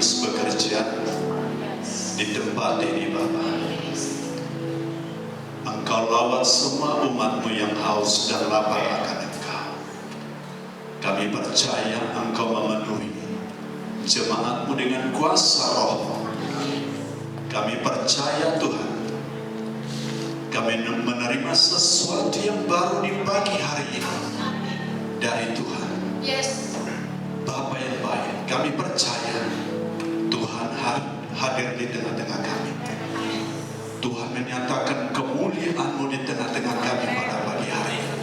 Terus bekerja di tempat ini Bapa. Engkau lawat semua umat-Mu yang haus dan lapar akan Engkau. Kami percaya Engkau memenuhi jemaat-Mu dengan kuasa Roh. Kami percaya Tuhan, kami menerima sesuatu yang baru di pagi hari ini dari Tuhan. Bapa yang baik, kami percaya Tuhan hadir di tengah-tengah kami. Tuhan menyatakan kemuliaan-Mu di tengah-tengah kami pada pagi hari ini.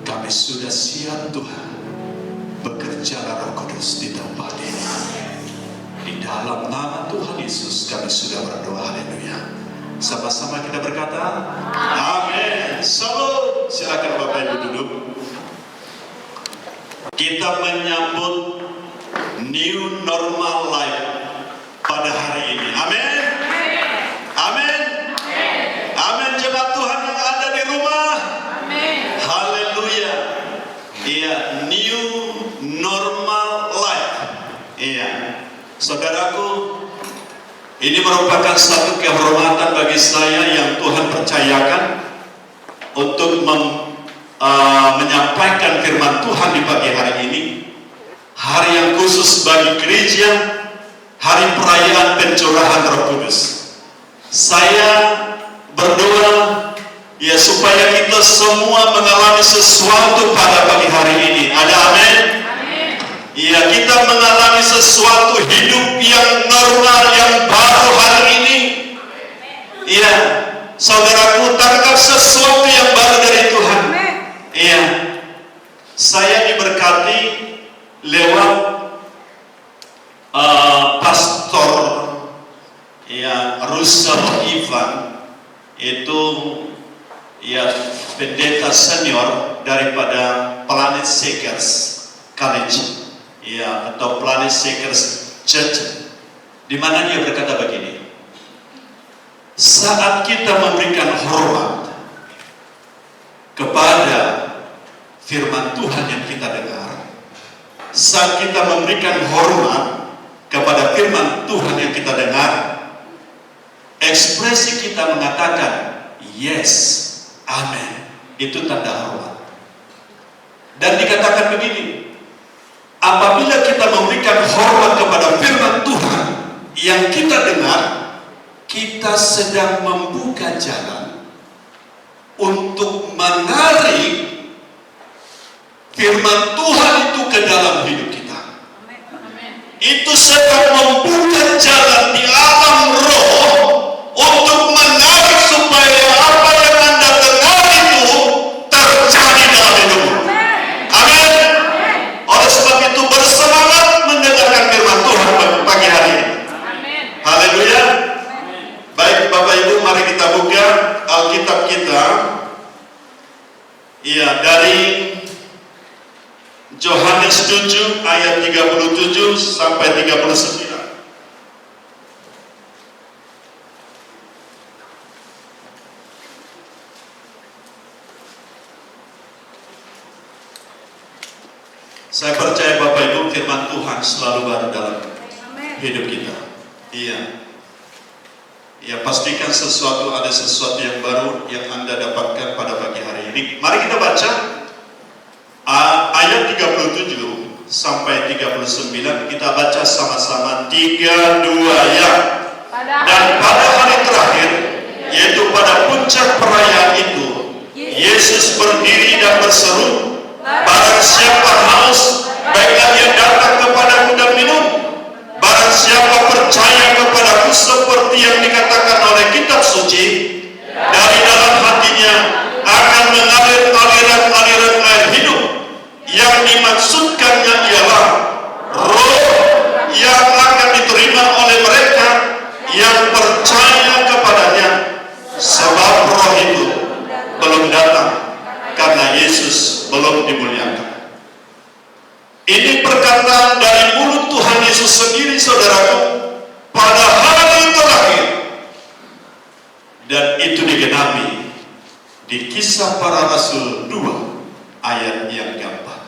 Kami sudah siap Tuhan, bekerjalah Roh Kudus di tempat ini. Di dalam nama Tuhan Yesus kami sudah berdoa. Haleluya. Sama-sama kita berkata amin. Salam. Silakan Bapak Ibu duduk. Kita menyambut new normal life pada hari ini. Amin. Amin. Amin. Jemaat Tuhan yang ada di rumah. Amin. Haleluya. Iya, new normal life. Iya. Saudaraku, ini merupakan satu kehormatan bagi saya yang Tuhan percayakan untuk menyampaikan firman Tuhan di pagi hari ini. Hari yang khusus bagi gereja, hari perayaan pencurahan Roh Kudus. Saya berdoa ya supaya kita semua mengalami sesuatu pada pagi hari ini. Ada amin? Ya, kita mengalami sesuatu hidup yang normal, yang baru hari ini. Ya, saudaraku, tangkap sesuatu yang baru dari Tuhan. Ya, saya diberkati lewat pastor ya Russell Ivan, itu ya pendeta senior daripada Planet Shakers College. Ya, atau Planet Shakers Church, di mana dia berkata begini: saat kita memberikan hormat kepada firman Tuhan yang kita dengar, saat kita memberikan hormat kepada firman Tuhan yang kita dengar, ekspresi kita mengatakan yes, amin, itu tanda hormat. Dan dikatakan begini, apabila kita memberikan hormat kepada firman Tuhan yang kita dengar, kita sedang membuka jalan untuk menarik firman Tuhan itu ke dalam hidup kita. Itu sedang membuka jalan di alam roh untuk menarik supaya apa yang Anda dengar itu terjadi dalam hidupmu. Amin. Oleh sebab itu bersemangat mendengarkan firman Tuhan pagi hari ini. Haleluya. Baik Bapak Ibu, mari kita buka Alkitab kita. Iya, dari Yohanes 7 ayat 37 sampai 39. Saya percaya Bapak Ibu, firman Tuhan selalu baru dalam hidup kita. Iya. Ya, pastikan ada sesuatu yang baru yang Anda dapatkan pada pagi hari ini. Mari kita baca ayat 37 sampai 39. Kita baca sama-sama 3, 2 ya. Dan pada hari terakhir, yaitu pada puncak perayaan itu, Yesus berdiri dan berseru, barang siapa haus, baiklah dia datang kepadaku dan minum. Barang siapa percaya kepadaku seperti yang dikatakan oleh kitab suci, dari dalam hatinya akan mengalir aliran-aliran air hidup. Yang dimaksudkannya ialah roh yang akan diterima oleh mereka yang percaya kepadanya, sebab roh itu belum datang karena Yesus belum dimuliakan. Ini perkataan dari mulut Tuhan Yesus sendiri, saudaraku, pada hari terakhir. Dan itu digenapi di Kisah Para Rasul 2 ayat yang keempat.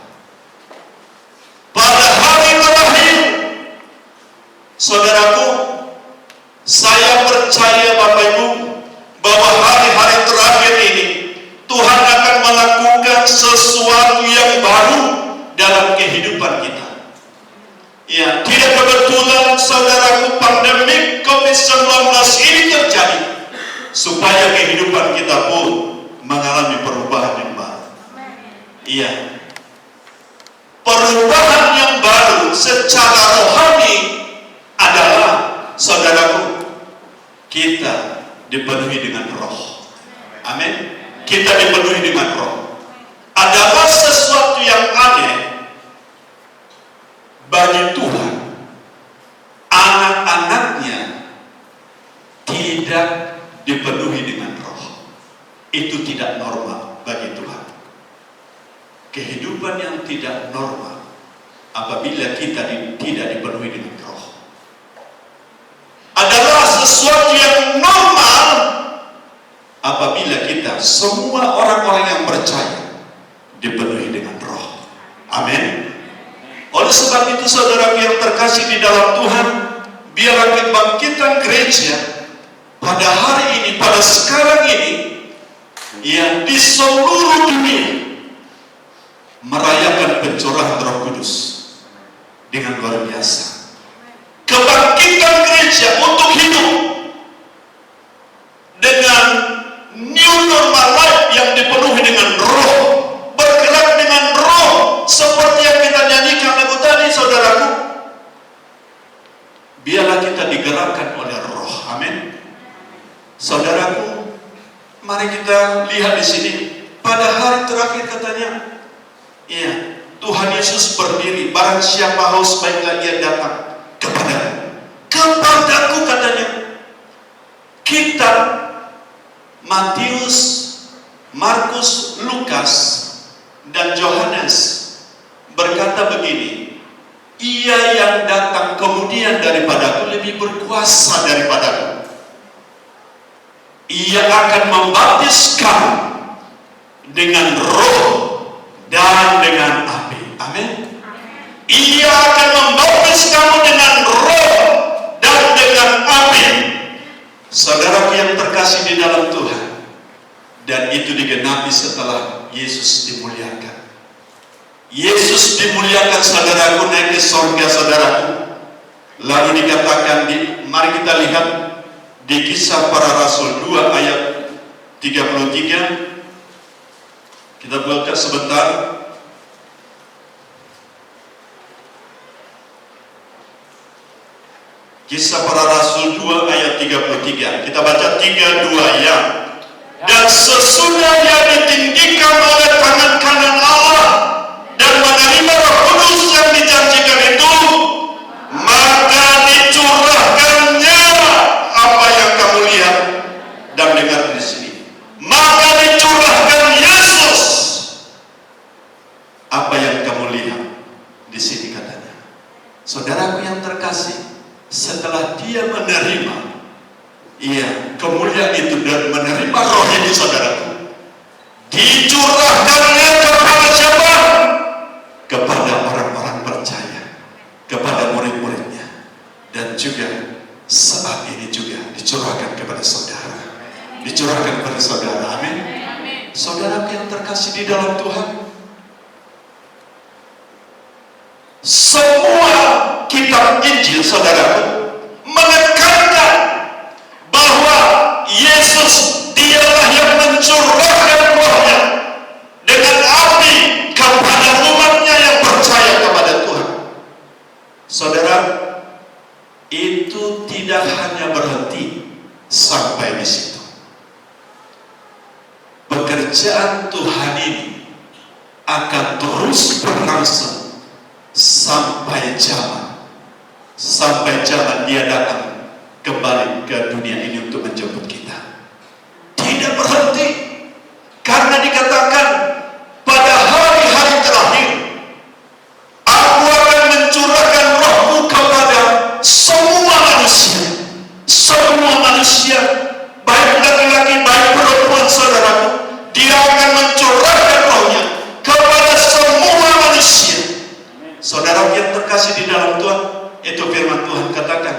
Pada hari terakhir Saudaraku, saya percaya Bapak Ibu bahwa hari-hari terakhir ini Tuhan akan melakukan sesuatu yang baru dalam kehidupan kita. Ya, tidak kebetulan saudaraku pandemi COVID-19 ini terjadi supaya kehidupan kita pun mengalami perubahan yang baru. Iya. Perubahan yang baru secara rohani adalah, saudaraku, kita dipenuhi dengan roh. Amin. Kita dipenuhi dengan roh. Adalah sesuatu yang aneh bagi Tuhan. Anak-anaknya tidak dipenuhi dengan roh. Itu tidak normal bagi Tuhan. Kehidupan yang tidak normal apabila kita tidak dipenuhi dengan roh. Adalah sesuatu yang normal apabila kita, semua orang-orang yang percaya, dipenuhi dengan roh. Amin. Oleh sebab itu saudara yang terkasih di dalam Tuhan, biarlah kebangkitan gereja pada hari ini, pada sekarang ini, yang di seluruh dunia merayakan pencurahan Roh Kudus dengan luar biasa. Kebangkitan gereja untuk hidup dengan new normal life yang dipenuhi dengan roh, bergerak dengan roh, seperti yang kita nyanyikan lagu tadi, saudaraku. Biarlah kita digerakkan oleh roh. Amin. Saudaraku, mari kita lihat di sini. Pada hari terakhir katanya, ya, Tuhan Yesus berdiri, barang siapa haus baiklah ia datang kepadaku katanya. Kitab Matius, Markus, Lukas, dan Yohanes berkata begini, ia yang datang kemudian daripadaku lebih berkuasa daripadaku. Ia akan membaptis kamu dengan roh dan dengan api. Amin. Ia akan membaptis kamu dengan roh dan dengan api. Saudaraku yang terkasih di dalam Tuhan, dan itu digenapi setelah Yesus dimuliakan. Yesus dimuliakan, saudaraku, naik ke surga, saudaraku. Lalu dikatakan, mari kita lihat di Kisah Para Rasul 2 ayat 33. Kita buka sebentar. Kisah Para Rasul 2 ayat 33. Kita baca 32 ya. Dan sesudah ia ditinggikan oleh tangan kanan Allah dan menerima Roh Kudus yang dijanjikan itu, maka dicurahkannya apa yang kamu lihat dan dengar di sini. Maka dicurahkan Yesus apa yang kamu lihat di sini katanya. Saudaraku yang terkasih, setelah dia menerima kemuliaan itu dan menerima roh ini, saudaraku, dicurahkannya kepada siapa? Kepada orang-orang percaya, kepada murid-muridnya, dan juga saat ini juga dicurahkan kepada saudara, dicurahkan kepada saudara. Amin. Saudaraku yang terkasih di dalam Tuhan, semua kitab Injil, saudaraku, menekankan bahwa Yesus dialah yang mencurahkan rohnya dengan api kepada umatnya yang percaya kepada Tuhan. Saudara, itu tidak hanya berhenti sampai di situ. Pekerjaan Tuhan ini akan terus berlangsung sampai zaman dia datang kembali ke dunia ini untuk menjemput kita. Tidak berhenti, karena dikatakan pada hari-hari terakhir aku akan mencurahkan rohku kepada semua manusia, baik laki-laki baik perempuan, saudaraku. Dia akan mencurahkan rohnya kepada semua manusia. Saudara yang terkasih di dalam Tuhan, Itu firman Tuhan katakan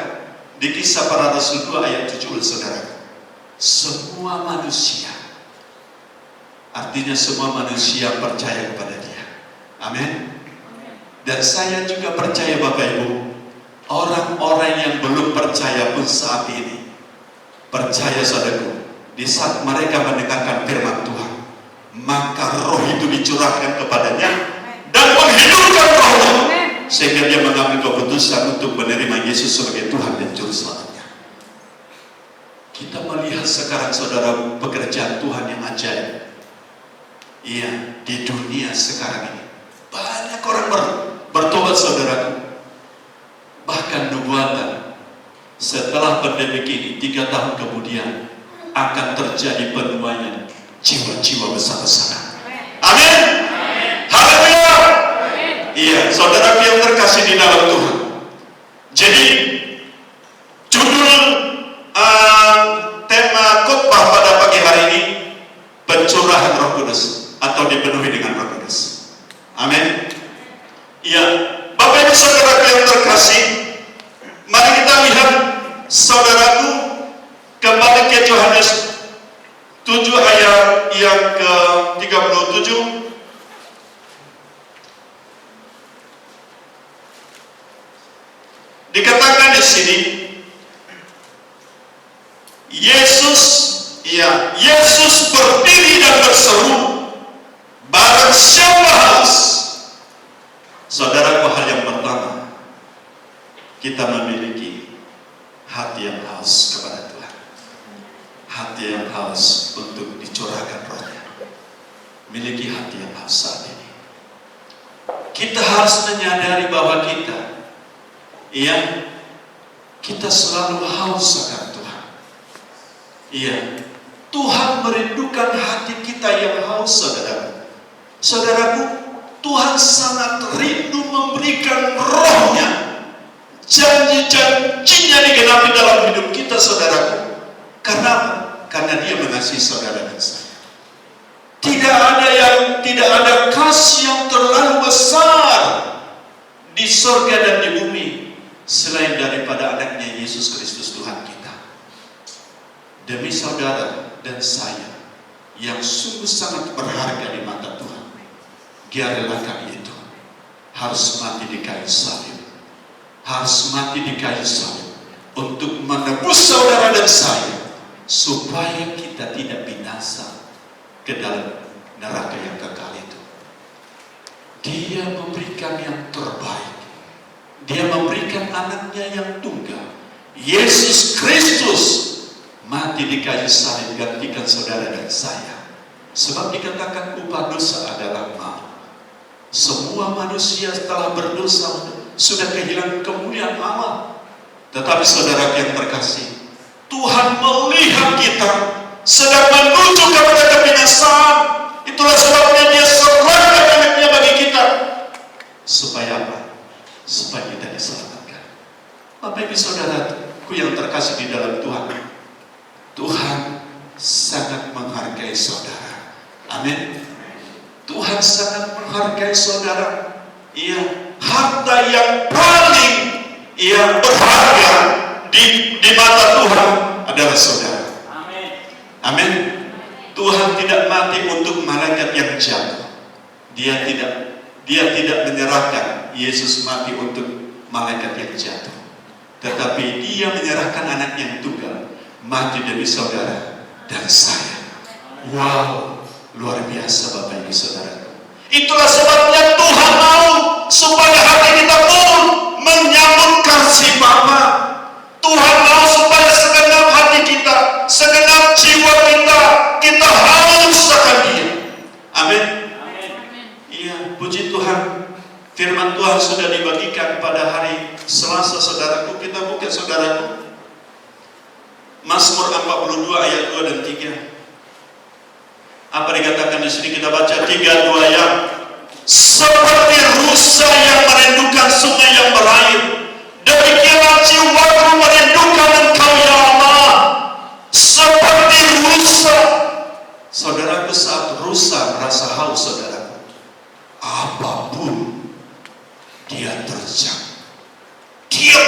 di Kisah Para Rasul 2 ayat 17, saudara. Semua manusia, artinya semua manusia percaya kepada Dia. Amin. Dan saya juga percaya Bapak Ibu, orang-orang yang belum percaya pun saat ini percaya, saudaraku. Di saat mereka mendengarkan firman Tuhan, maka roh itu dicurahkan kepadanya dan menghidupkan rohnya, sehingga dia mengambil keputusan untuk menerima Yesus sebagai Tuhan dan Juru Selamatnya. Kita melihat sekarang, saudara, pekerjaan Tuhan yang ajaib. Iya, di dunia sekarang ini banyak orang bertobat, saudaraku. Bahkan nubuatan setelah pandemi ini 3 tahun kemudian akan terjadi penuaian jiwa-jiwa besar-besaran. Amin. Haleluya. Iya, saudara yang terkasih di dalam Tuhan. Jadi judul tema khotbah pada pagi hari ini, pencurahan Roh Kudus atau dipenuhi dengan Roh Kudus. Amin. Iya, Bapak Ibu saudara yang terkasih, mari kita lihat, saudaraku, kembali ke Yohanes 7 ayat yang ke-37. Dikatakan di sini, Yesus berdiri dan berseru, barang siapa haus. Saudaraku, hal yang pertama, kita memiliki hati yang haus kepada Tuhan, hati yang haus untuk dicurahkan rohnya. Miliki hati yang haus saat ini. Kita harus menyadari bahwa kita selalu haus akan Tuhan. Iya, Tuhan merindukan hati kita yang haus, saudara. Saudaraku, Tuhan sangat rindu memberikan rohnya. Janji-janjinya digenapi dalam hidup kita, saudaraku. Karena Dia mengasihi saudara dan saya. Tidak ada kasih yang terlalu besar di surga dan di bumi selain daripada anaknya Yesus Kristus Tuhan kita. Demi saudara dan saya yang sungguh sangat berharga di mata Tuhan, Dia relakan itu. Harus mati di kayu salib, harus mati di kayu salib untuk menebus saudara dan saya, supaya kita tidak binasa ke dalam neraka yang kekal itu. Dia memberikan yang terbaik. Dia memberikan anaknya yang tunggal, Yesus Kristus, mati di kayu salib gantikan saudara dan saya. Sebab dikatakan upah dosa adalah maut. Semua manusia setelah berdosa sudah kehilangan kemuliaan Allah. Tetapi saudara yang terkasih, Tuhan melihat kita sedang menuju kepada kebinasaan. Itulah sebabnya Dia serahkan anaknya bagi kita. Supaya apa? Supaya kita diselamatkan. Bapak Ibu saudaraku yang terkasih di dalam Tuhan, Tuhan sangat menghargai saudara. Amin. Tuhan sangat menghargai saudara. Iya, harta yang paling berharga di mata Tuhan adalah saudara. Amin. Amin. Tuhan tidak mati untuk malaikat yang jatuh. Dia tidak menyerahkan Yesus mati untuk malaikat yang jatuh, tetapi Dia menyerahkan anak yang tunggal mati demi saudara dan saya. Wow, luar biasa Bapak Ibu saudara. Itulah sebabnya Tuhan mau supaya hati kita pun menyambut kasih Bapa. Tuhan mau supaya segenap hati kita, segenap jiwa kita haus akan Dia. Amin. Iya, puji Tuhan. Firman Tuhan sudah dibagikan pada hari Selasa, saudaraku. Kita buka, saudaraku, Mazmur 42 ayat 2 dan 3. Apa dikatakan di sini? Kita baca 3-2 yang seperti rusa yang merindukan sungai yang berair, demikianlah jiwaku merindukan Engkau ya Allah. Seperti rusa. Saudaraku, saat rusa merasa haus, saudaraku, apapun dia terjang, dia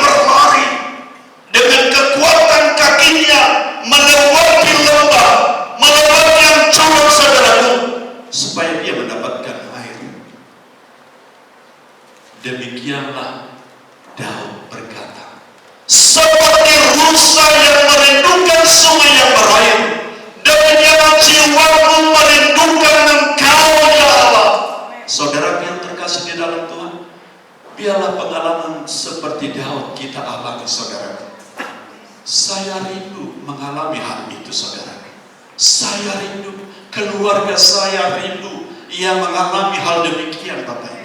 Daud berkata, seperti rusa yang merindukan sungai yang berair, demikian jiwaku merindukan Engkau ya Allah. Saudara yang terkasih di dalam Tuhan, biarlah pengalaman seperti Daud kita alami, saudara. Saya rindu mengalami hal itu, saudara. Saya rindu, keluarga saya rindu ia mengalami hal demikian, Bapak.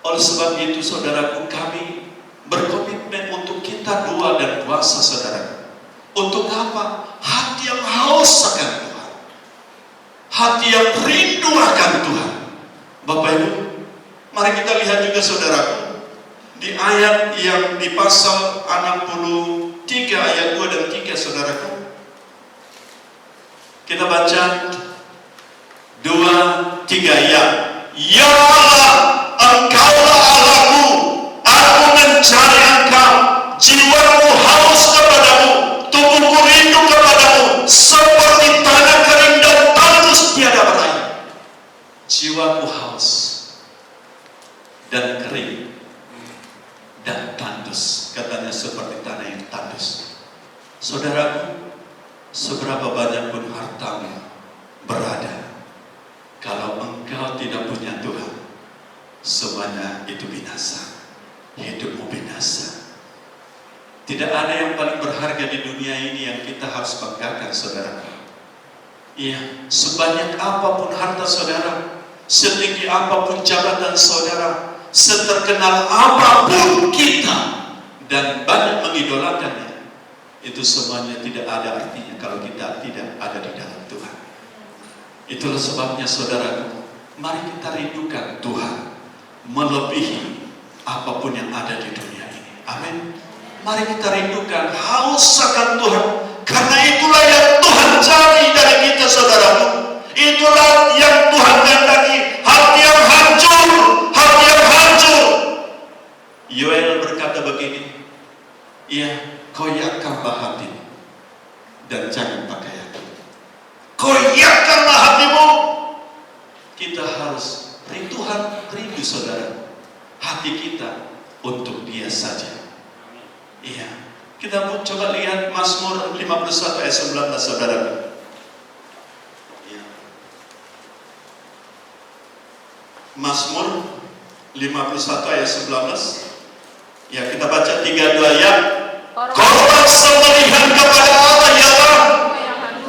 Oleh sebab itu, saudaraku, kami berkomitmen untuk kita doa dan puasa, saudara. Untuk apa? Hati yang haus akan Tuhan, hati yang rindu akan Tuhan. Bapak Ibu, mari kita lihat juga, saudaraku, di ayat yang di pasal 63 ayat 2 dan 3, saudaraku. Kita baca 2, 3 ya. Ya Allah, Engkaulah Allahku, aku mencari Engkau, jiwaku haus kepadamu, tubuhku rindu kepadamu, seperti tanah kering dan tandus tiada berair. Jiwaku haus dan kering dan tandus, katanya seperti tanah yang tandus. Saudaraku, seberapa banyak pun hartamu berada, kalau engkau tidak punya Tuhan, semuanya itu binasa. Hidupmu binasa. Tidak ada yang paling berharga di dunia ini yang kita harus banggakan, saudara. Iya, sebanyak apapun harta saudara, setinggi apapun jabatan saudara, seterkenal apapun kita, dan banyak mengidolakannya, itu semuanya tidak ada artinya kalau kita tidak ada di dalam Tuhan. Itulah sebabnya, saudaraku, mari kita rindukan Tuhan melebihi apapun yang ada di dunia ini. Amin. Mari kita rindukan, haus akan Tuhan, karena itulah yang Tuhan cari dari kita, saudaraku. Itulah yang Tuhan kehendaki, hati yang hancur, hati yang hancur. Yoel berkata begini, iya, koyakkanlah hati dan jangan pakaian. Koyakkanlah hatimu. Kita harus Tuhan rindu, saudara, hati kita untuk Dia saja. Iya, kita pun coba lihat Mazmur 51 ayat 19, saudara. Iya. Mazmur 51 ayat 19. Ya, kita baca 3-2 ya. Korban sembelihan kepada Allah ialah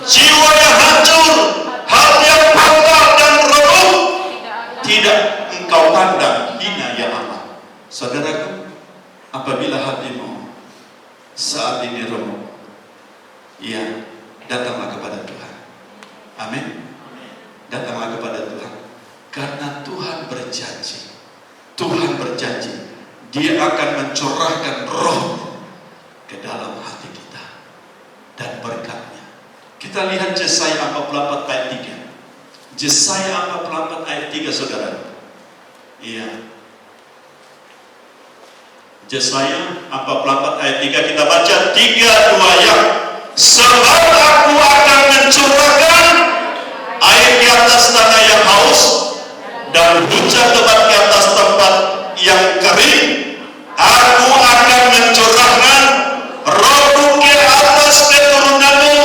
jiwa yang hancur, hati yang patah dan remuk, tidak engkau pandang hina ya Allah. Saudaraku, apabila hatimu saat ini remuk, ya, datanglah kepada Tuhan. Amin. Datanglah kepada Tuhan, karena Tuhan berjanji. Tuhan berjanji Dia akan mencurahkan roh ke dalam hati kita dan berkatnya. Kita lihat Yesaya 44 ayat 3. Yesaya 44 ayat 3, saudara. Iya. Yesaya 44 ayat 3, kita baca 3-2 ya. Sebab aku akan mencurahkan air di atas tanah yang haus dan hujan lebat di atas tempat yang kering. Aku akan mencurahkan rohku ke atas keturunanmu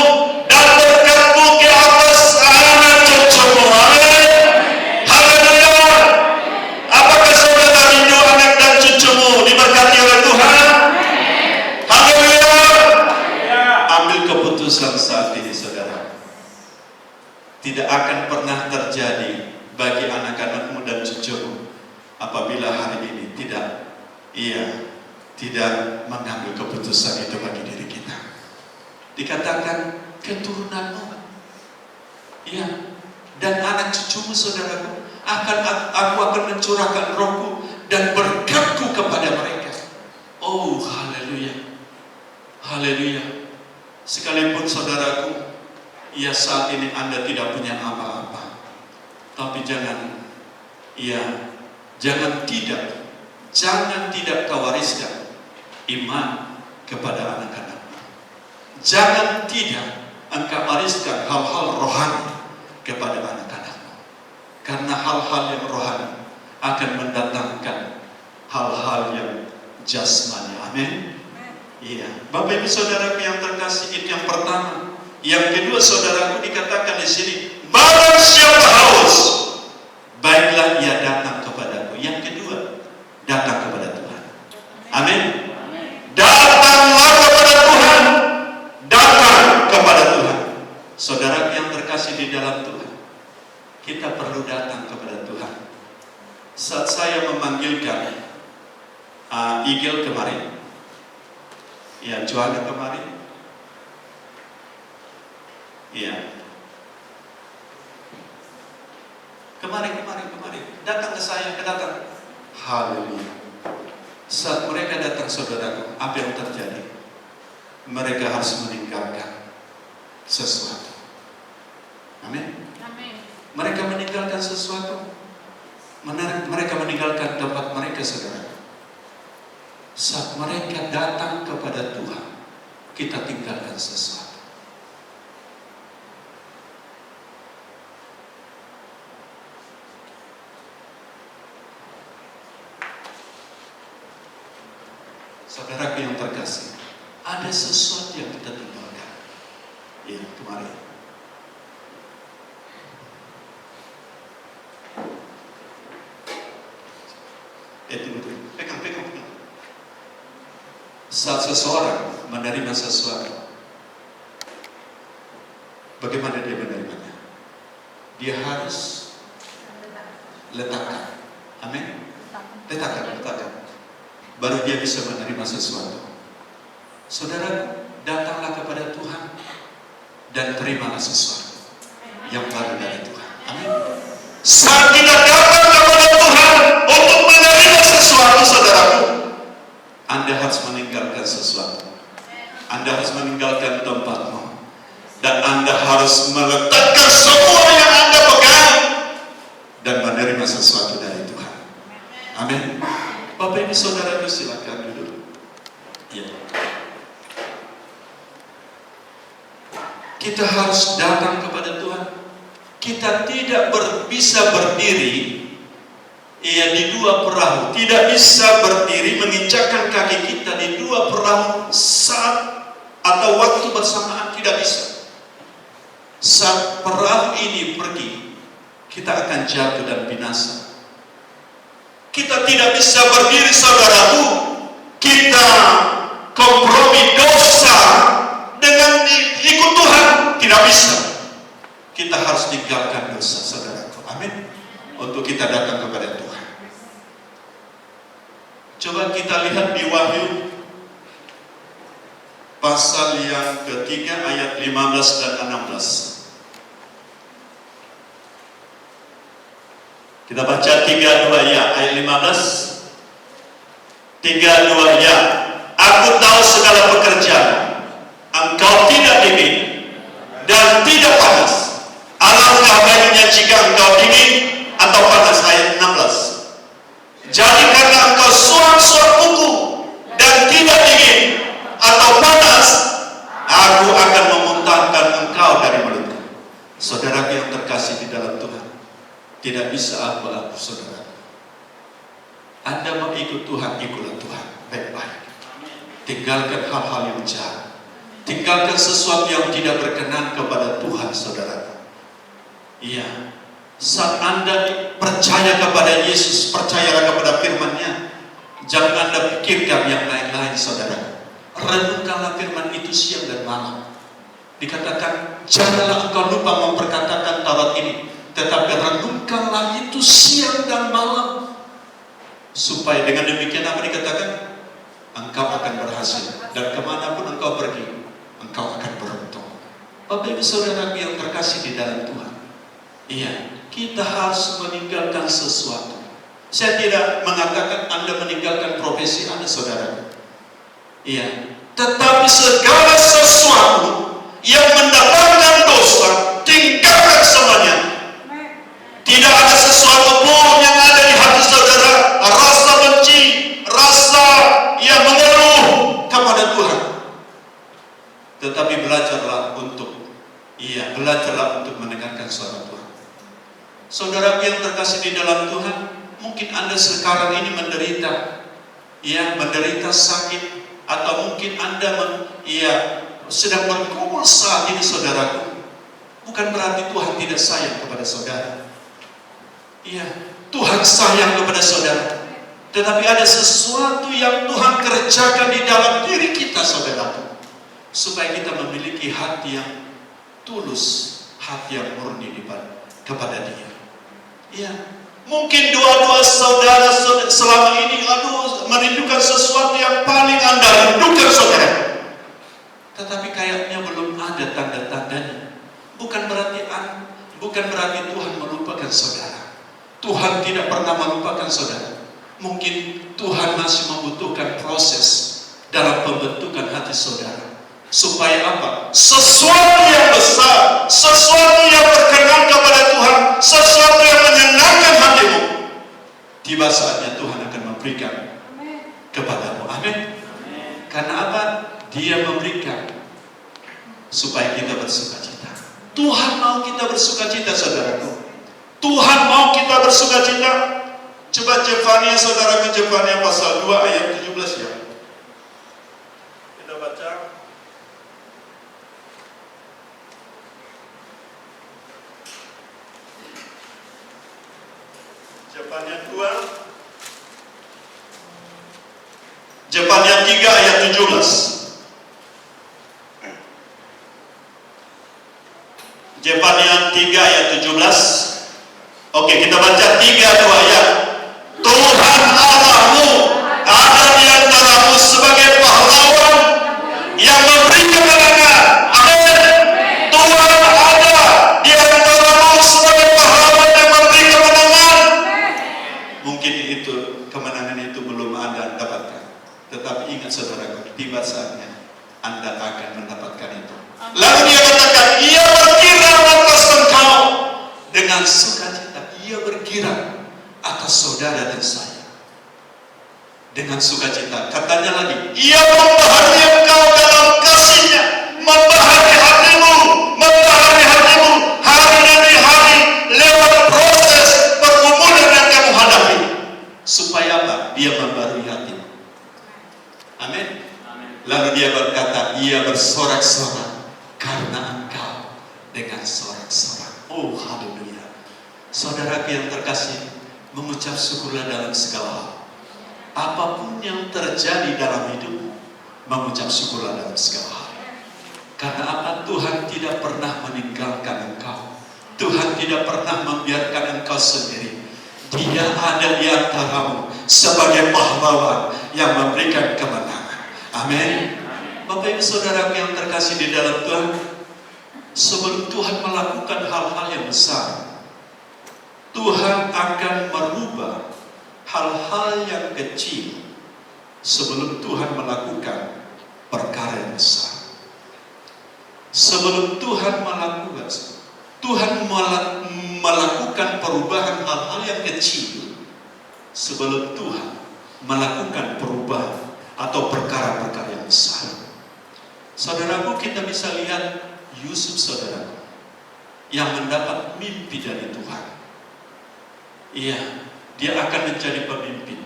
dan berkatku ke atas anak cucumu. Amin. Haleluya. Apakah saudara rindu anak dan cucumu diberkati oleh Tuhan? Haleluya. Ambil keputusan saat ini, saudara. Tidak akan pernah terjadi bagi anak-anakmu dan cucumu apabila hari ini tidak mengambil keputusan itu bagi diri kita. Dikatakan keturunanmu, iya, dan anak cucumu, saudaraku, aku akan mencurahkan rohku dan berkatku kepada mereka. Oh, haleluya, haleluya. Sekalipun, saudaraku, ya, saat ini Anda tidak punya apa-apa, tapi jangan tidak kau wariskan iman kepada anak-anak. Jangan tidak engkau wariskan hal-hal rohani kepada anak-anakmu, karena hal-hal yang rohani akan mendatangkan hal-hal jasmani. Amin. Iya, Bapak Ibu Saudaraku yang terkasih, itu yang pertama. Yang kedua, saudaraku, dikatakan di sini, barang siapa haus, baiklah ia datang kepadaku. Yang kedua, datang kepada Tuhan. Amin. Datanglah kepada Tuhan. Datang kepada Tuhan. Saudara yang terkasih di dalam Tuhan, kita perlu datang kepada Tuhan. Saat saya memanggilkan Igel kemarin, ya, Joanna kemarin, ya, kemarin datang ke saya, datang. Haleluya. Saat mereka datang, saudaraku, apa yang terjadi? Mereka harus meninggalkan sesuatu. Amin. Mereka meninggalkan sesuatu. Mereka meninggalkan tempat mereka, saudara. Saat mereka datang kepada Tuhan, kita tinggalkan sesuatu. Saudaraku yang terkasih, ada sesuatu yang kita tinggalkan. Ya, kemarin. Tunggu. Pegang. Saat seseorang menerima sesuatu, bagaimana dia menerimanya? Dia harus letakkan. Amin. Letakkan. Baru dia bisa menerima sesuatu. Saudara, datanglah kepada Tuhan dan terimalah sesuatu yang baru dari Tuhan. Amin. Saat kita datang kepada Tuhan untuk menerima sesuatu, saudaraku, Anda harus meninggalkan sesuatu. Anda harus meninggalkan tempatmu, dan Anda harus meletakkan semua yang Anda pegang dan menerima sesuatu dari Tuhan. Amin. Bapak Ibu Saudara, silakan duduk. Ya. Kita harus datang kepada Tuhan. Kita tidak bisa berdiri di dua perahu. Tidak bisa berdiri menginjakkan kaki kita di dua perahu saat atau waktu bersamaan. Tidak bisa. Saat perahu ini pergi, kita akan jatuh dan binasa. Kita tidak bisa berdiri, saudaraku, kita kompromi dosa dengan ikut Tuhan. Tidak bisa. Kita harus tinggalkan dosa, saudaraku. Amin. Untuk kita datang kepada Tuhan. Coba kita lihat di Wahyu pasal yang ketiga ayat 15 dan 16. Kita baca 3-2 ya, ayat 15. 3-2 ya. Aku tahu segala pekerjaan. Engkau tidak dingin dan tidak panas. Alangkah baiknya jika engkau dingin atau panas. Ayat 16. Jadi karena engkau suam-suam kuku dan tidak dingin atau panas, aku akan memuntahkan engkau dari mulutku. Saudara yang terkasih di dalam Tuhan, tidak bisa abu-abu, saudara. Anda mau ikut Tuhan, ikutlah Tuhan baik-baik. Tinggalkan hal-hal yang jahat. Tinggalkan sesuatu yang tidak berkenan kepada Tuhan, saudara. Iya. Saat Anda percaya kepada Yesus, percayalah kepada firman-Nya. Jangan Anda pikirkan yang lain-lain, saudara. Renungkanlah firman itu siang dan malam. Dikatakan, janganlah engkau lupa memperkatakan Taurat ini, tetapi renungkanlah itu siang dan malam, supaya dengan demikian apa dikatakan? Engkau akan berhasil, dan kemanapun engkau pergi, engkau akan beruntung. Bapak Ibu Saudara yang terkasih di dalam Tuhan, iya, kita harus meninggalkan sesuatu. Saya tidak mengatakan Anda meninggalkan profesi Anda, saudara. Iya, tetapi segala sesuatu yang mendatangkan dosa, tinggalkan semuanya. Tidak ada sesuatu pun yang ada di hati saudara, rasa benci, rasa yang mengeluh kepada Tuhan. Tetapi belajarlah untuk mendengarkan suara Tuhan. Saudara yang terkasih di dalam Tuhan, mungkin Anda sekarang ini menderita menderita sakit, atau mungkin Anda sedang bergumul saat ini, saudaraku, bukan berarti Tuhan tidak sayang kepada saudara. Tuhan sayang kepada saudara, tetapi ada sesuatu yang Tuhan kerjakan di dalam diri kita, saudaraku, supaya kita memiliki hati yang tulus, hati yang murni kepada Dia. Mungkin doa-doa saudara selama ini merindukan sesuatu yang paling Anda rindukan, saudara, tetapi kayaknya belum ada tanda-tandanya. Bukan berarti Tuhan melupakan saudara. Tuhan tidak pernah melupakan saudara. Mungkin Tuhan masih membutuhkan proses dalam pembentukan hati saudara, supaya apa? Sesuatu yang besar, sesuatu yang berkenan kepada Tuhan, sesuatu yang menyenangkan hatimu, tiba saatnya Tuhan akan memberikan kepadamu. Amin. Karena apa? Dia memberikan supaya kita bersuka cita. Tuhan mau kita bersuka cita, saudaraku. Tuhan mau kita bersuka cita. Coba Zefania, saudaraku, Zefania pasal 2 ayat 17 ya. Kita baca. Zefania 3 ayat 17. Zefania 3 ayat 17. Oke, kita baca 3-2 ya. Tuhan Allahmu ada di antaramu sebagai pahlawan yang memberi kemenangan. Amin. Tuhan ada di antaramu sebagai pahlawan yang memberi kemenangan. Mungkin itu kemenangan itu belum Anda dapatkan, tetapi ingat, saudaraku, tiba saatnya Anda akan mendapatkan itu. Lalu dia katakan, Ia berkira atas engkau dengan sukacita. Ia berkira atas saudara dan saya dengan sukacita. Katanya lagi, Ia membahagi engkau dalam kasih-Nya, membahagi hatimu hari demi hari lewat proses pergumulan yang kamu hadapi. Supaya apa? Dia membarui hatimu. Amin. Lalu dia berkata, Ia bersorak-sorak karena engkau dengan sorak-sorak. Oh, haleluya. Saudaraku yang terkasih, mengucap syukurlah dalam segala hal. Apapun yang terjadi dalam hidupmu, mengucap syukurlah dalam segala hal. Karena apa? Tuhan tidak pernah meninggalkan engkau. Tuhan tidak pernah membiarkan engkau sendiri. Dia ada di antaramu sebagai pahlawan yang memberikan kemenangan. Amin. Bapak Ibu saudaraku yang terkasih di dalam Tuhan, sebelum Tuhan melakukan hal-hal yang besar, Tuhan akan merubah hal-hal yang kecil sebelum Tuhan melakukan perkara yang besar. Sebelum Tuhan melakukan perubahan hal-hal yang kecil, sebelum Tuhan melakukan perubahan atau perkara-perkara yang besar. Saudaraku, kita bisa lihat Yusuf, saudaraku, yang mendapat mimpi dari Tuhan. Dia akan menjadi pemimpin.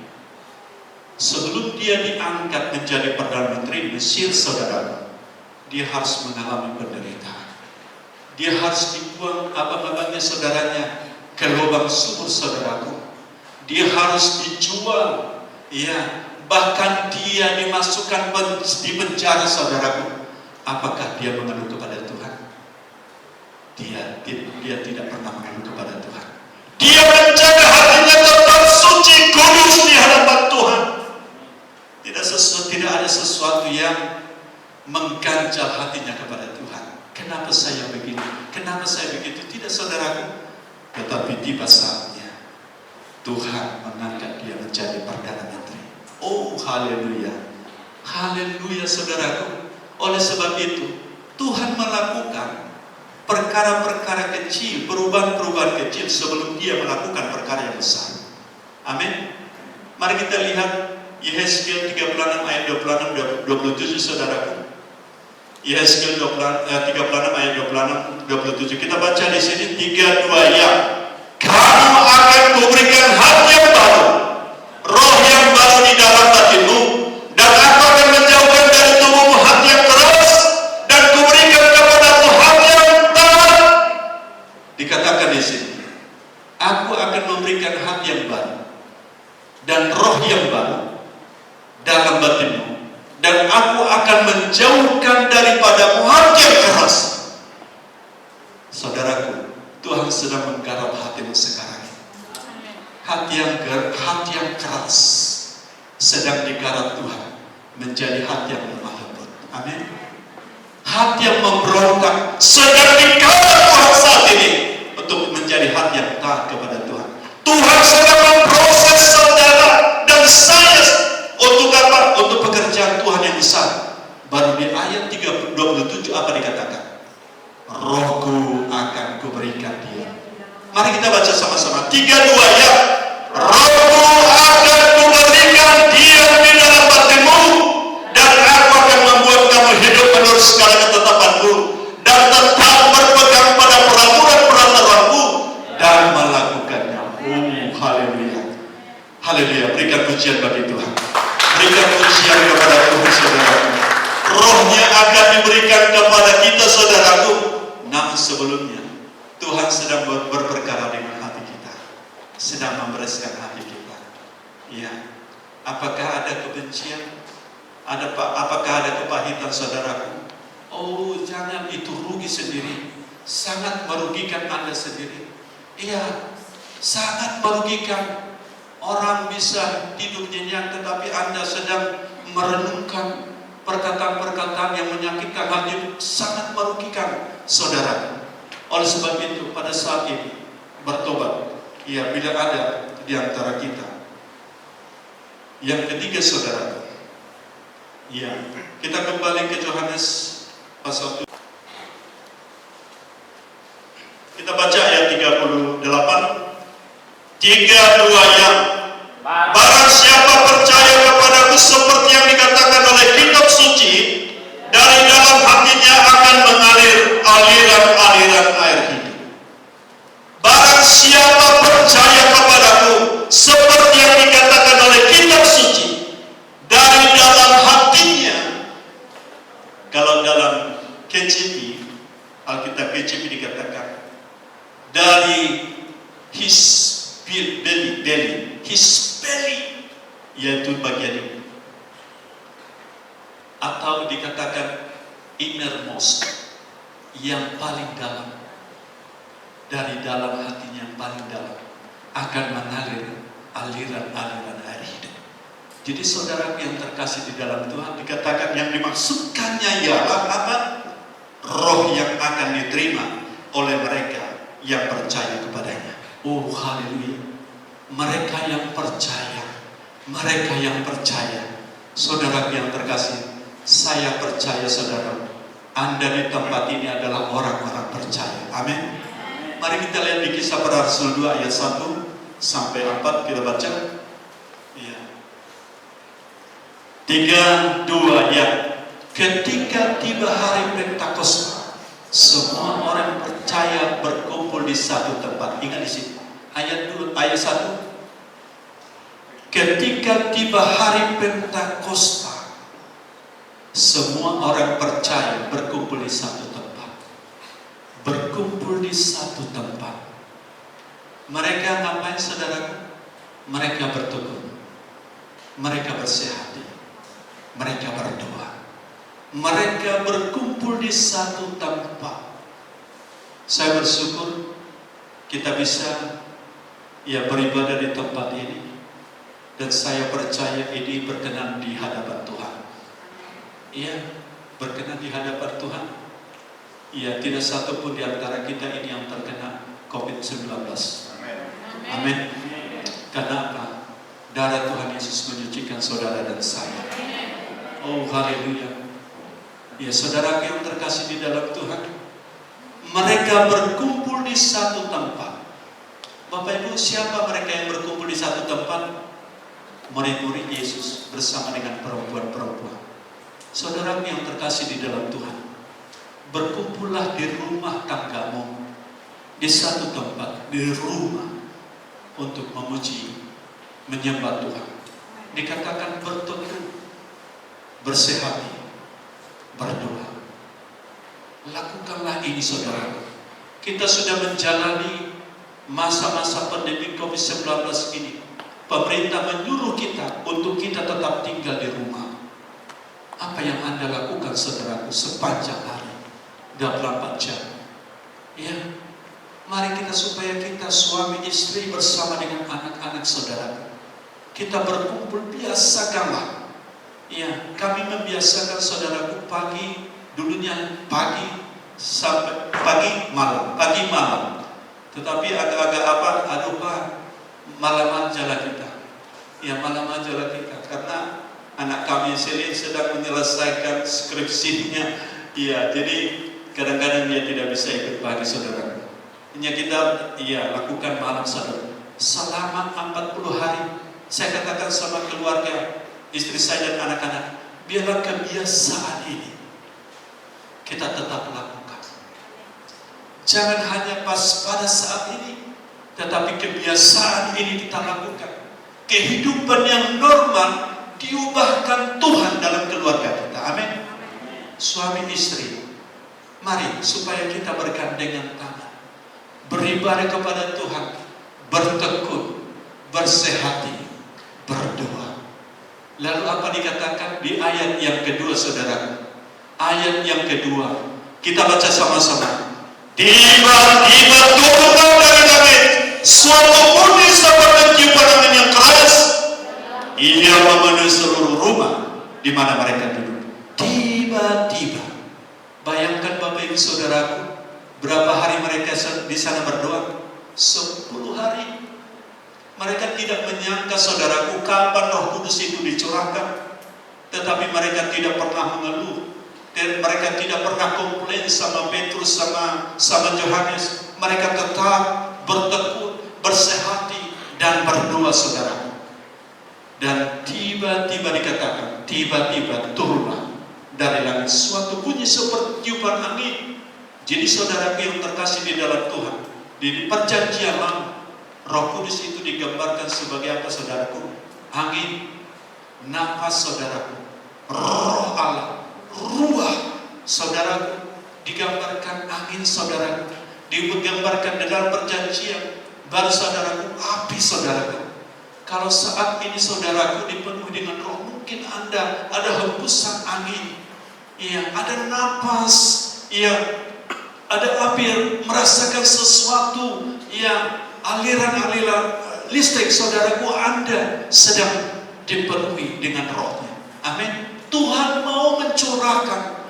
Sebelum dia diangkat menjadi Perdana Menteri Mesir, saudaraku, dia harus mengalami penderitaan. Dia harus dibuang abang-abangnya, saudaranya, ke lubang sumur, saudaraku. Dia harus dijual, bahkan dia dimasukkan di penjara, saudaraku. Apakah dia mengeluh kepada Tuhan? Dia tidak pernah mengeluh kepada Tuhan. Dia menjaga hatinya tetap suci, kudus di hadapan Tuhan. Tidak ada sesuatu yang mengganjal hatinya kepada Tuhan. Kenapa saya begini? Kenapa saya begitu? Tidak, saudaraku. Tetapi tiba saatnya Tuhan mengangkat dia menjadi Perdana Menteri. Oh, haleluya. Haleluya, saudaraku. Oleh sebab itu, Tuhan melakukan perkara-perkara kecil, perubahan-perubahan kecil sebelum dia melakukan perkara yang besar. Amin. Mari kita lihat Yehezkiel 36 ayat 26-27, saudaraku. Yehezkiel 36 ayat 26-27. Kita baca di sini 3-2 ya. Kamu akan kuberikan hati yang baru, roh yang baru di dalam hatimu. batinmu, dan aku akan menjauhkan daripadamu hati yang keras. Saudaraku, Tuhan sedang menggarap hatimu sekarang. Hati yang keras sedang digarap Tuhan menjadi hati yang lemah lembut. Amin. Hati yang memberontak sedang digarap Tuhan saat ini untuk menjadi hati yang taat kepada Tuhan. Tuhan sedang memproses saudara dan saya untuk apa? Untuk pekerjaan Tuhan yang besar. Baru di ayat 27 apa dikatakan? Rohku akan kuberikan dia. Mari kita baca sama-sama. 3, 2 ya. Rohku akan kuberikan dia di dalam hatimu, dan aku akan membuat kamu hidup menurut segala ketetapanku, dan tetap berpegang pada peraturan-peraturanku dan melakukannya. Haleluya. Haleluya. Berikan pujian bagi Tuhan. Berikan pujian kepada Tuhan, saudaraku. Rohnya akan diberikan kepada kita, saudaraku. Namun sebelumnya Tuhan sedang berperkara dengan hati kita, sedang membereskan hati kita. Ya, apakah ada kebencian? Apakah ada kepahitan, saudaraku? Oh, jangan, itu rugi sendiri, sangat merugikan Anda sendiri. Iya, sangat merugikan. Orang bisa tidur nyenyak, tetapi Anda sedang merenungkan perkataan-perkataan yang menyakitkan hati, sangat merugikan saudara. Oleh sebab itu, pada saat ini bertobat. Ya, bila ada di antara kita. Yang ketiga, saudara. Ya, kita kembali ke Yohanes pasal 7. Kita baca ayat 38. 3, 2 yang. Barang siapa percaya kepadaku seperti yang dikatakan oleh kitab suci, dari dalam hatinya akan mengalir aliran-aliran air hidup. Barang siapa percaya kepadaku seperti yang dikatakan oleh kitab suci, dari dalam hatinya. Kalau dalam KJP, Alkitab KJP dikatakan dari his belly, yaitu bagian ini, atau dikatakan innermost, yang paling dalam, dari dalam hatinya yang paling dalam akan mengalir aliran-aliran air hidup. Jadi saudara yang terkasih di dalam Tuhan, dikatakan yang dimaksudkannya ialah apa? Roh yang akan diterima oleh mereka yang percaya kepadanya. Oh, haleluya. Mereka yang percaya, mereka yang percaya. Saudara yang terkasih, saya percaya saudara, Anda di tempat ini adalah orang-orang percaya. Amin. Mari kita lihat di Kisah Para Rasul 2 ayat 1 sampai 4, kita baca. Ya. 3, 2 ya. Ketika tiba hari Pentakosta, semua orang percaya berkumpul di satu tempat. Ingat di sini. Ayat 1. Ketika tiba hari Pentakosta, semua orang percaya berkumpul di satu tempat. Berkumpul di satu tempat. Mereka ngapain, saudara? Mereka berteduh. Mereka bersehati. Mereka berdoa. Mereka berkumpul di satu tempat. Saya bersyukur kita bisa beribadah di tempat ini, dan saya percaya ini berkenan di hadapan Tuhan. Iya, berkenan di hadapan Tuhan. Iya, tidak satu pun di antara kita ini yang terkena COVID-19. Amin. Karena apa? Darah Tuhan Yesus menyucikan saudara dan saya. Oh, haleluya. Ya, saudara yang terkasih di dalam Tuhan, mereka berkumpul di satu tempat. Bapak Ibu, siapa mereka yang berkumpul di satu tempat? Murid-murid Yesus bersama dengan perempuan-perempuan. Saudara yang terkasih di dalam Tuhan, berkumpullah di rumah tanggamu, di satu tempat, di rumah, untuk memuji, menyembah Tuhan. Dikatakan berteduh, bersehati, berdoa. Lakukanlah ini, saudara. Kita sudah menjalani masa-masa pandemi COVID-19 ini. Pemerintah menyuruh kita untuk kita tetap tinggal di rumah. Apa yang Anda lakukan, saudaraku, sepanjang hari, 24 jam? Ya, mari kita supaya kita suami istri bersama dengan anak-anak saudara, kita berkumpul, biasakanlah. Ya, kami membiasakan saudaraku pagi, dulunya pagi sampai pagi malam. Tetapi agak-agak aduh Pak, malam aja lah kita. Ya, malam aja lah kita, karena anak kami sedang menyelesaikan skripsinya. Ya, jadi kadang-kadang dia tidak bisa ikut pagi, saudara. Hanya kita lakukan malam, saudara. Selama 40 hari, saya katakan sama keluarga, istri saya dan anak-anak, biarlah kebiasaan ini kita tetap lakukan. Jangan hanya pas pada saat ini, tetapi kebiasaan ini kita lakukan. Kehidupan yang normal diubahkan Tuhan dalam keluarga kita. Amin. Suami istri, mari supaya kita bergandengan tangan, beribadah kepada Tuhan, bertekun, bersehati, berdoa. Lalu apa dikatakan di ayat yang kedua, saudara? Ayat yang kedua, kita baca sama-sama. Tiba-tiba turun dari langit suatu bunyi seperti tiupan angin yang keras. Ia memenuhi seluruh rumah di mana mereka duduk. Tiba-tiba, bayangkan Bapak Ibu Saudaraku, berapa hari mereka di sana berdoa? 10 hari. Mereka tidak menyangka, saudaraku, kapan Roh Kudus itu dicurahkan. Tetapi mereka tidak pernah mengeluh. Dan mereka tidak pernah komplain sama Petrus, sama Yohanes. Mereka tetap bertekun, bersehati, dan berdoa, saudara. Dan tiba-tiba dikatakan, tiba-tiba turunlah dari langit suatu bunyi seperti tiupan angin. Jadi saudara yang terkasih di dalam Tuhan, di perjanjian lama, Roh Kudus itu digambarkan sebagai apa, saudaraku? Angin, nafas, saudaraku. Roh Allah, ruah, saudaraku, digambarkan angin, saudaraku, digambarkan dalam perjanjian baru, saudaraku, api, saudaraku. Kalau saat ini saudaraku dipenuhi dengan roh, mungkin Anda ada hembusan angin, ada napas, ada api, merasakan sesuatu, aliran-aliran listrik, saudaraku, Anda sedang dipenuhi dengan rohnya. Amin. Tuhan mau mencurahkan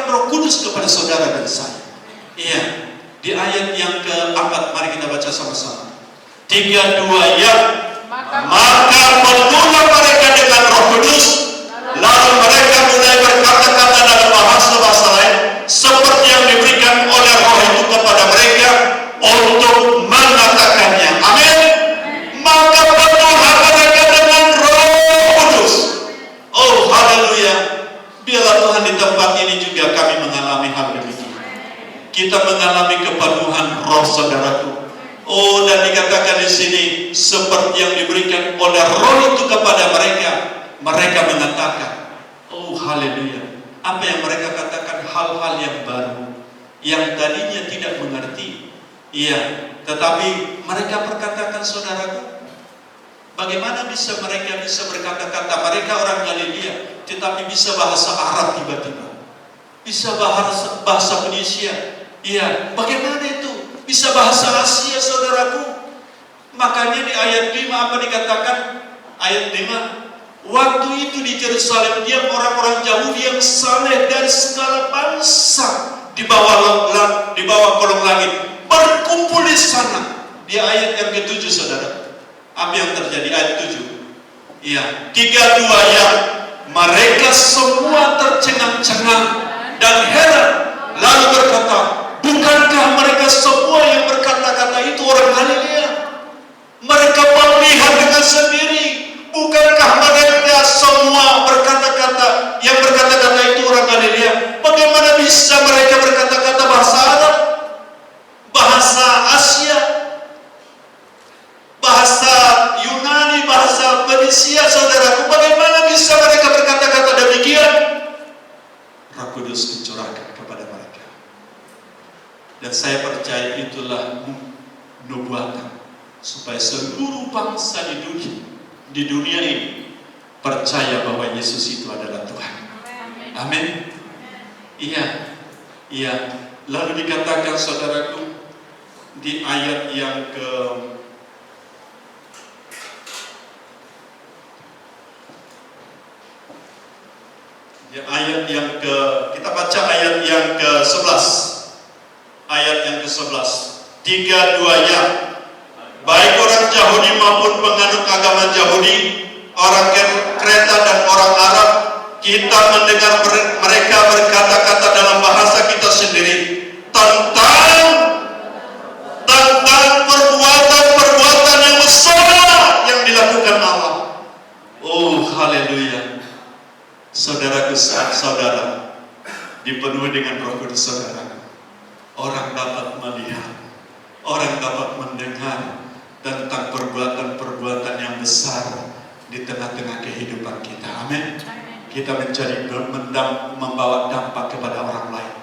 Roh Kudus kepada saudara dan saya. Di ayat yang keempat, mari kita baca sama-sama. 3, 2, ya. Maka penuhlah mereka dengan Roh Kudus, lalu mereka mulai berkata-kata dalam bahasa-bahasa lain, seperti yang diberikan oleh Roh itu kepada mereka untuk mengatakannya. Amin. Maka penuhlah mereka dengan Roh Kudus. Oh, haleluya. Biarlah Tuhan di tempat ini juga kami mengalami hal demikian. Kita mengalami kepenuhan roh, saudaraku. Oh, dan dikatakan di sini seperti yang diberikan oleh Roh itu kepada mereka. Mereka mengatakan, oh haleluya. Apa yang mereka katakan? Hal-hal yang baru, yang tadinya tidak mengerti. Tetapi mereka perkatakan, saudaraku, bagaimana bisa mereka bisa berkata-kata? Mereka orang Galilea, tetapi bisa bahasa Arab tiba-tiba, bisa bahasa Fenisia. Bagaimana itu? Bisa bahasa Asia, saudaraku. Makanya di ayat 5 apa dikatakan? Ayat 5, waktu itu di Yerusalem diam orang-orang Yahudi yang saleh dari segala bangsa di bawah kolong langit berkumpul di sana. Di ayat yang ke-7, saudara, apa yang terjadi? Ayat 7, 3, 2, ya. Mereka semua tercengang-cengang dan heran, lalu berkata, bukankah mereka semua yang berkata-kata itu orang Galilea? Mereka melihat dengan sendiri. Bukankah mereka semua berkata-kata, yang berkata-kata itu orang Galilea? Bagaimana bisa mereka berkata-kata bahasa Arab, bahasa Asia, bahasa Yunani, bahasa Fenisia, saudaraku? Bagaimana bisa mereka berkata-kata demikian? Roh Kudus dicurahkan kepada mereka. Dan saya percaya itulah nubuatan, supaya seluruh bangsa di dunia ini percaya bahwa Yesus itu adalah Tuhan. Amin. Iya, iya. Lalu dikatakan saudaraku di ayat yang kita baca ayat yang ke-11. Ayat yang ke-11. 3-2-nya. Baik orang Yahudi maupun penganut agama Yahudi, orang Kreta dan orang Arab, kita mendengar mereka berkata-kata dalam bahasa kita sendiri tentang perbuatan-perbuatan yang besar yang dilakukan Allah. Oh, haleluya. Saudaraku, saat saudara dipenuhi dengan Roh Kudus saudara, orang dapat melihat, orang dapat mendengar tentang perbuatan-perbuatan yang besar di tengah-tengah kehidupan kita. Amin. Kita menjadi membawa dampak kepada orang lain.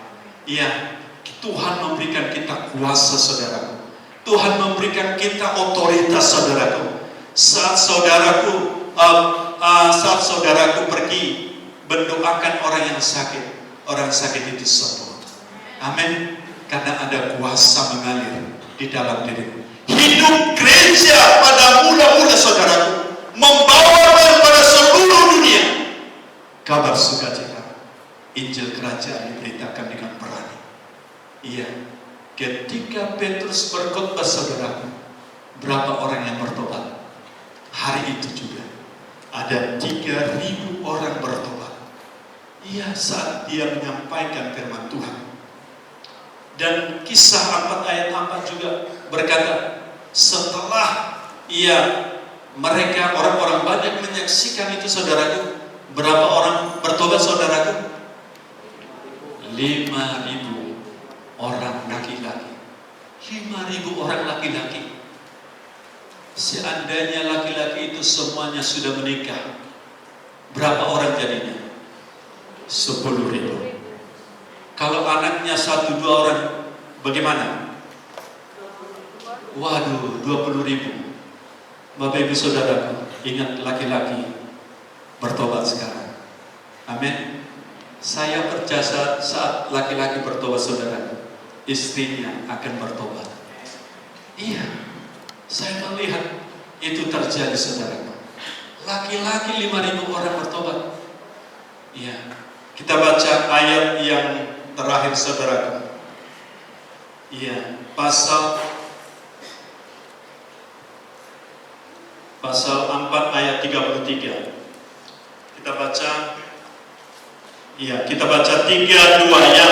Iya, Tuhan memberikan kita kuasa saudaraku. Tuhan memberikan kita otoritas saudaraku. Saat saudaraku pergi mendoakan orang yang sakit itu sembuh. Amin. Karena ada kuasa mengalir di dalam dirimu. Hidup gereja pada mula-mula saudaraku membawakan pada seluruh dunia kabar sukacita. Injil kerajaan diberitakan dengan berani. Iya, ketika Petrus berkhotbah saudaraku, berapa orang yang bertobat? Hari itu juga ada 3.000 orang bertobat. Iya, saat dia menyampaikan firman Tuhan. Dan kisah 4 ayat 4 juga berkata, setelah mereka orang-orang banyak menyaksikan itu saudaraku, berapa orang bertobat saudaraku? 5.000 orang laki-laki. 5.000 orang laki-laki. Seandainya laki-laki itu semuanya sudah menikah, berapa orang jadinya? 10.000. Kalau anaknya 1-2 orang, bagaimana? Waduh, 20.000. Bapak Ibu Saudaraku, ingat laki-laki bertobat sekarang. Amin. Saya percaya saat laki-laki bertobat saudara, istrinya akan bertobat. Iya, saya melihat itu terjadi saudara. Laki-laki 5.000 orang bertobat. Iya, kita baca ayat yang terakhir saudaraku. Iya, pasal 4 ayat 33. Kita baca. Iya, kita baca 3-2-nya.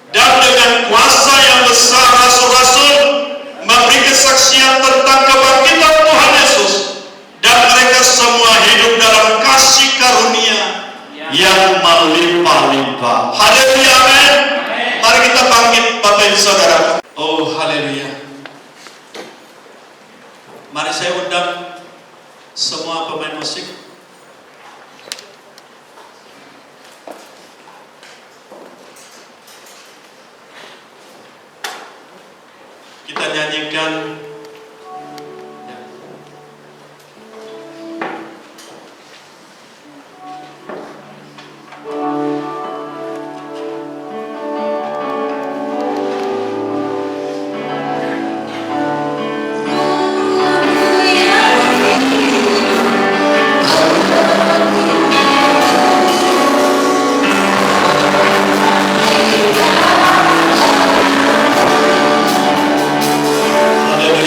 Dan dengan kuasa yang besar rasul-rasul memberi kesaksian tentang kebangkitan Tuhan Yesus, dan mereka semua hidup dalam kasih karunia yang melimpah-limpah. Haleluya, amin. Mari kita bangkit Bapak Ibu Saudara. Oh, haleluya. Mari saya undang semua pemain musik. Kita nyanyikan haleluya.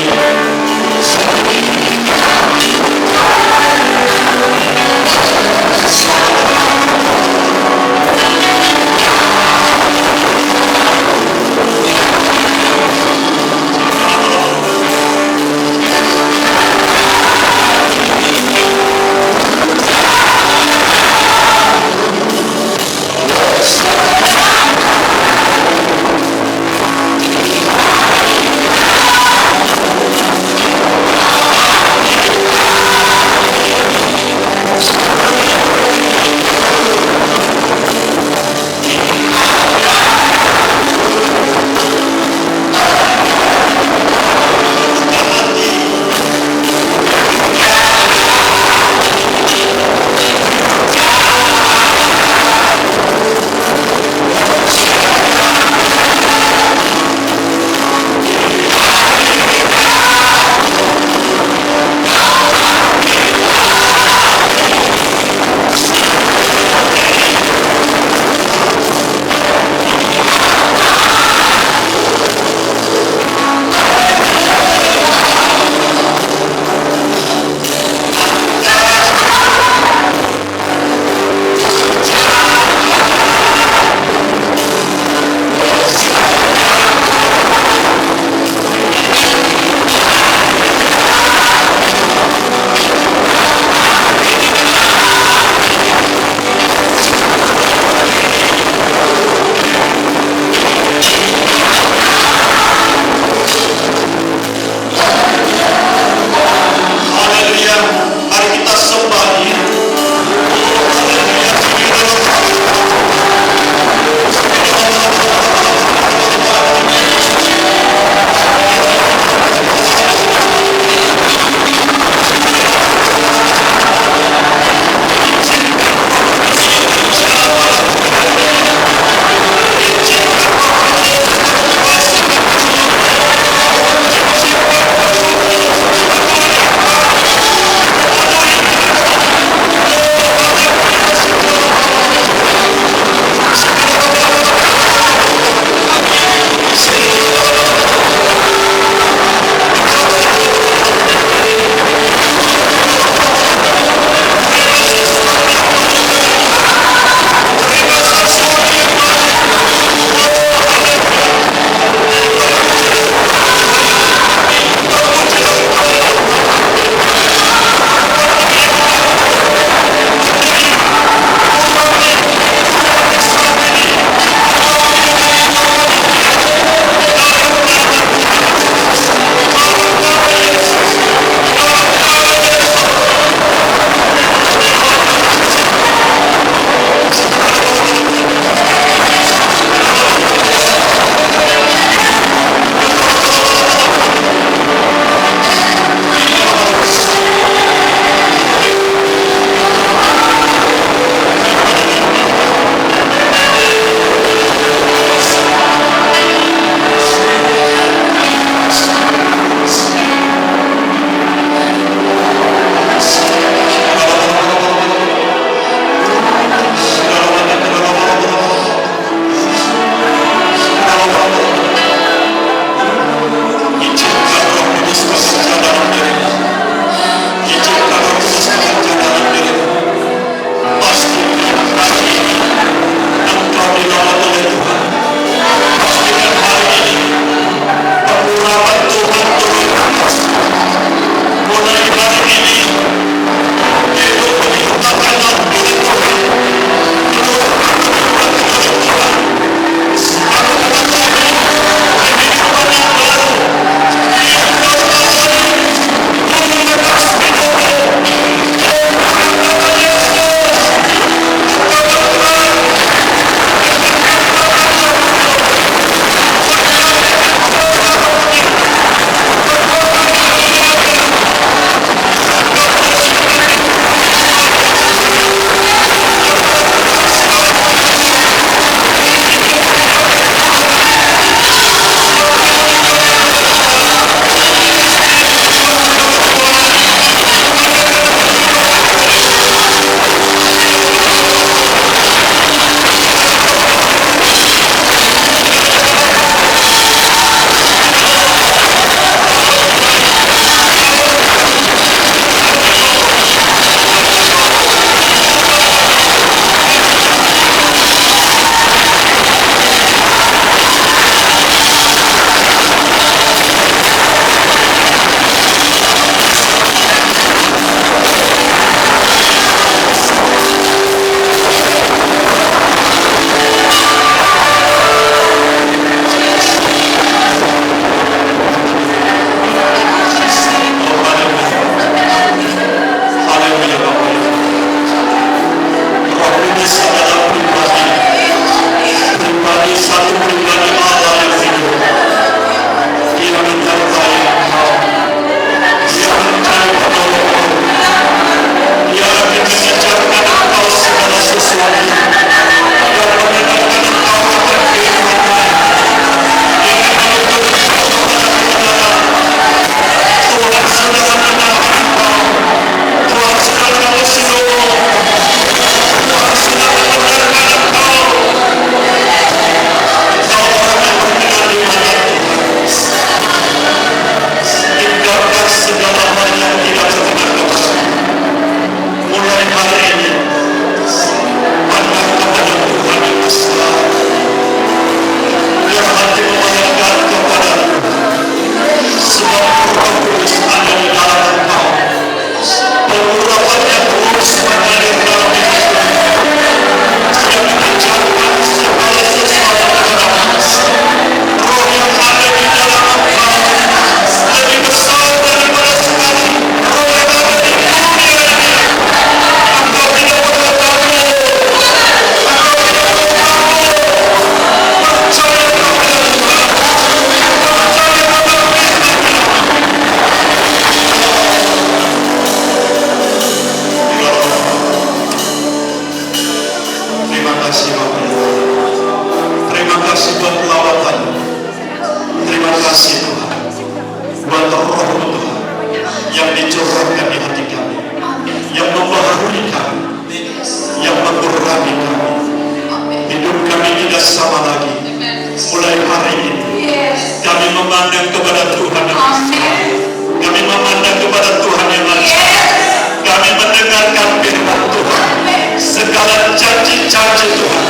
janji Tuhan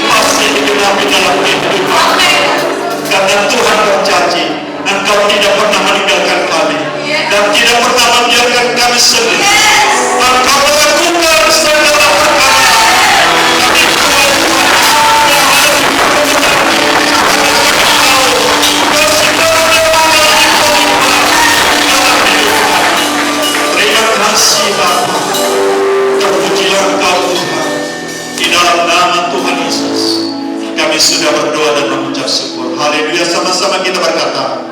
pasti digenapi dalam kehidupan. Karena Tuhan berjanji, Engkau tidak pernah meninggalkan kami dan tidak pernah membiarkan kami sendiri. Engkau melakukan segala perkara. Kami Tuhan terima kasih Bapa. Terpujilah Engkau Tuhan. Di dalam nama Tuhan Yesus kami sudah berdoa dan mengucap syukur. Haleluya, sama-sama kita berkata.